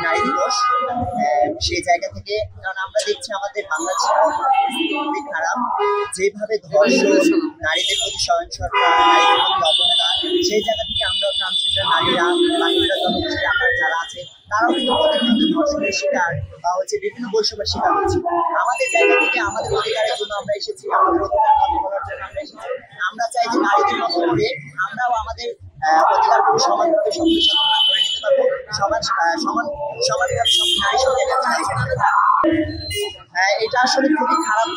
নারী দিবস সেই জায়গা থেকে, কারণ আমরা দেখছি আমাদের বাংলাদেশের পরিস্থিতি খুবই খারাপ, যেভাবে ধর্ষণ, নারীদের প্রতি সহিংসতা, নারীদের প্রতি অবহেলা, সেই জায়গা থেকে আমরা ট্রান্সজেন্ডার নারীরা, বাকিরা জনগোষ্ঠী আমার যারা আছে তারাও কিন্তু প্রতিনিয়ত ধর্ষণের শিকার বা বিভিন্ন বৈষম্যের শিকার হচ্ছে। আমাদের জায়গা থেকে আমাদের অধিকারের জন্য আমরা এসেছি, আমাদের অধিকার কথা বলার জন্য আমরা এসেছি। আমরা চাই যে নারীদের মতো করে আমরাও আমাদের অধিকারগুলো সমানভাবে সকলের সাথে ভাগ করে নিতে পারবো, সমানভাবে সব নারী সঙ্গে এটা আসলে খুবই খারাপ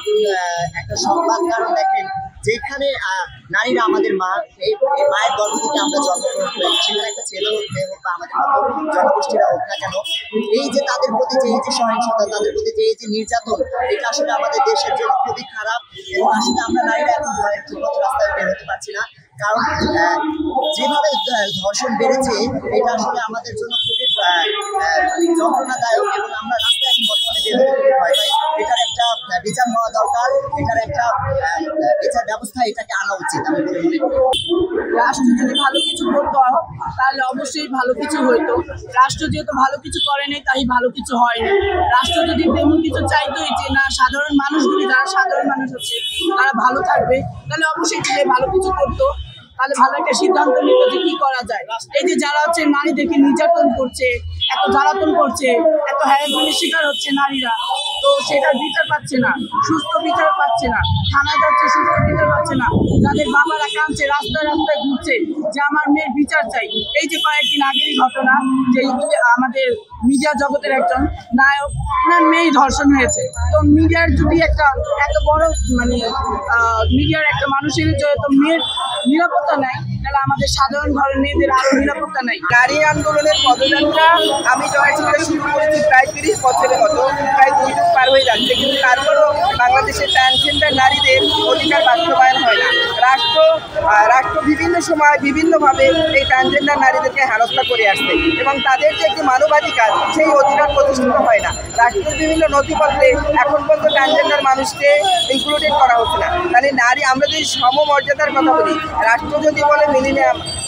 একটা সংবাদ। কারণ দেখেন, যেখানে নারীরা আমাদের মা, এই মায়ের গর্ভ থেকে আমরা জন্মগ্রহণ করেছি, সেখানে একটা ছেলে হোক মেয়ে হোক বা আমাদের মতো জনগোষ্ঠীরা হোক না কেন, এই যে তাদের প্রতি যে এই যে সহিংসতা, তাদের প্রতি যে এই যে নির্যাতন, এটা আসলে আমাদের দেশের জন্য খুবই খারাপ। এবং আসলে আমরা নারীরা এখন ভয়ের ঠিকমতো রাস্তায় বের হতে পারছি না, কারণ যেভাবে ধর্ষণ বেড়েছে এটা আসলে আমাদের জন্য খুবই যন্ত্রণাদায়ক। এবং আমরা রাস্তায় এখন বর্তমানে বের হতে খুবই ভয় পাই। এটার একটা বিচার হওয়া দরকার, এটার একটা বিচার ব্যবস্থা এটাকে আনা উচিত আমি বলে মনে করি। রাষ্ট্র যদি ভালো কিছু করতো তাহলে অবশ্যই ভালো কিছু হইতো। রাষ্ট্র যেহেতু ভালো কিছু করেনি তাই ভালো কিছু হয়নি। রাষ্ট্র যদি তেমন কিছু চাইতোই যে না, সাধারণ মানুষগুলি যারা সাধারণ মানুষ হচ্ছে তারা ভালো থাকবে, তাহলে অবশ্যই যে ভালো কিছু করতো, তাহলে ভালো একটা সিদ্ধান্ত নিত যে কি করা যায়। এই যে যারা হচ্ছে নারীদেরকে নির্যাতন করছে, এত জ্বালাতন করছে, এত হ্যারাসমেন্টের শিকার হচ্ছে নারীরা, তো সেটার বিচার পাচ্ছে না, সুস্থ বিচার পাচ্ছে না, থানায় যাচ্ছে সুস্থ বিচার পাচ্ছে না। যাদের বাবারা কাঁদছে, রাস্তায় রাস্তায় ঘুরছে যে আমার মেয়ের বিচার চাই। এই যে কয়েকদিন আগেরই ঘটনা, যে আমাদের মিডিয়া জগতের একজন নায়ক, ওনার মেয়ে ধর্ষণ হয়েছে। তো মিডিয়ার যদি একটা এত বড় মিডিয়ার একটা মানুষের তো মেয়ের নিরাপত্তা নাই, তাহলে আমাদের সাধারণ ঘরের মেয়েদের আরো নিরাপত্তা নাই। নারী আন্দোলনের পদযাত্রা আমি জয়চিত্রে শুরু করেছি প্রায় 30 বছরের মতো, প্রায় 2 যুগ পার হয়ে যাচ্ছে, কিন্তু তারপরেও বাংলাদেশের ট্রান্সজেন্ডার নারীদের অধিকার বাস্তবায়ন হয় না। রাষ্ট্র বিভিন্ন সময় বিভিন্নভাবে এই ট্রান্সজেন্ডার নারীদেরকে হেনস্থা করে আসছে এবং তাদের যে একটি মানবাধিকার, সেই অধিকার প্রতিষ্ঠিত হয় না। রাষ্ট্রের বিভিন্ন নথিপত্রে এখন পর্যন্ত ট্রান্সজেন্ডার মানুষকে ইনক্লুডেড করা হচ্ছে না। তাহলে নারী, আমরা যদি সমমর্যাদার কথা বলি, রাষ্ট্র যদি বলে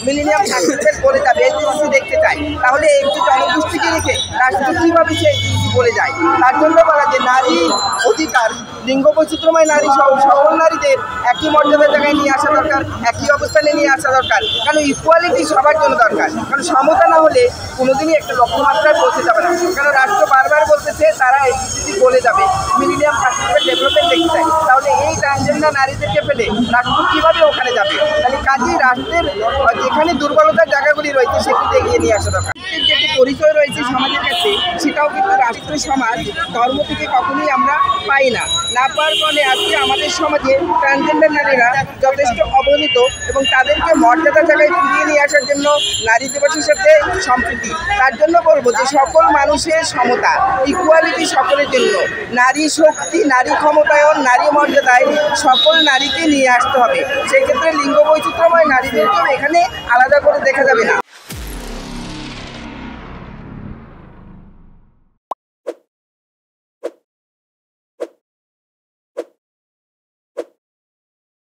মিলেনিয়াম সার্টিফিকেট বলে যাবে, এসডিজি দেখতে চাই, তাহলে একটি জনগোষ্ঠীকে রেখে রাষ্ট্র কীভাবে সে এসডিজি বলে যায়? তার জন্য বলা যে নারী অধিকার, লিঙ্গ বৈচিত্র্যময় নারী সকল নারীদের একই মর্যাদার জায়গায় নিয়ে আসা দরকার, একই অবস্থানে নিয়ে আসা দরকার। কারণ ইকুয়ালিটি সবার জন্য দরকার, কারণ সমতা না হলে কোনোদিনই একটা লক্ষ্যমাত্রায় পৌঁছে যাবে না। কারণ রাষ্ট্র বারবার বলতেছে তারা এসডিজি বলে যাবে, মিলেনিয়াম সার্টিফিকেট ডেভেলপমেন্ট দেখতে চাই, তাহলে এই ট্রান্সজেন্ডার নারীদেরকে ফেলে রাষ্ট্র কীভাবে ওখানে যাবে? তাহলে কাজেই রাষ্ট্রের যেখানে দুর্বলতার জায়গাগুলি রয়েছে সেগুলি এগিয়ে নিয়ে আসা দরকার। যেটি পরিচয় রয়েছে সমাজের কাছে, সেটাও কিন্তু রাষ্ট্র সমাজ ধর্ম থেকে কখনোই আমরা পাই না। না পাওয়ার কারণে আজকে আমাদের সমাজে ট্রান্সজেন্ডার নারীরা যথেষ্ট অবহেলিত এবং তাদেরকে মর্যাদার জায়গায় ফিরিয়ে নিয়ে আসার জন্য নারী দিবসের সাথে সম্প্রীতি। তার জন্য বলবো যে সকল মানুষের সমতা, ইকুয়ালিটি সকলের জন্য, নারী শক্তি, নারী ক্ষমতায়ন, নারী মর্যাদায় সকল নারীকে নিয়ে আসতে হবে। সেক্ষেত্রে লিঙ্গ বৈচিত্র্যময় নারীদেরকেও এখানে আলাদা করে দেখা যাবে না।